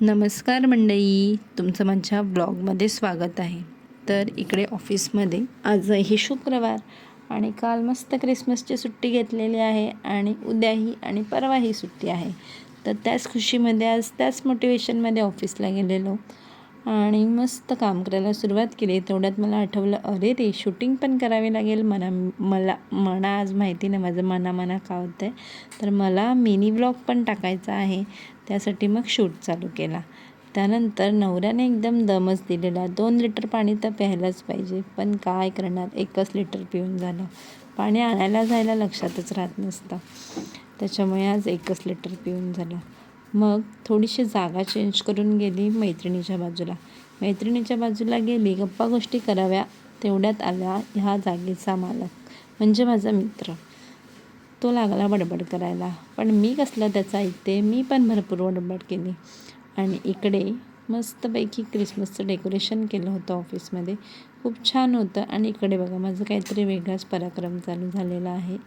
नमस्कार मंडळी, तुमचं माझ्या ब्लॉगमध्ये स्वागत आहे. तर इकडे ऑफिसमध्ये आजही शुक्रवार आणि काल मस्त क्रिसमसची सुट्टी घेतलेली आहे आणि उद्याही आणि परवाही सुट्टी आहे. तर त्याच खुशीमध्ये आज त्याच मोटिवेशनमध्ये ऑफिसला गेलेलो आणि मस्त काम करायला सुरुवात केली. तेवढ्यात मला आठवलं, अरे रे, शूटिंग पण करावी लागेल. मला आज माहिती नाही माझं मना का होतं आहे. तर मला मिनी ब्लॉग पण टाकायचा आहे. त्यासाठी मग शूट चालू केला. त्यानंतर नवऱ्याने एकदम दमच दिलेला. 2 लिटर पाणी तर प्यायलाच पाहिजे, पण काय करणार, 1च लिटर पिऊन झालं. पाणी आणायला जायला लक्षातच राहत नसतं. त्याच्यामुळे आज 1च लिटर पिऊन झालं. मग थोडीशी जागा चेंज करून गेली मैत्रिणीच्या बाजूला गेली, गप्पा गोष्टी कराव्या. तेवढ्यात आला ह्या जागेचा मालक, म्हणजे माझा मित्र. तो लागला बडबड करायला, पण मी कसलं त्याचं ऐकते. मी पण भरपूर बडबड केली आणि इकडे मस्तपैकी क्रिसमसचं डेकोरेशन केलं होतं ऑफिसमध्ये. खूप छान होतं. आणि इकडे बघा, माझं काहीतरी वेगळाच पराक्रम चालू झालेला आहे.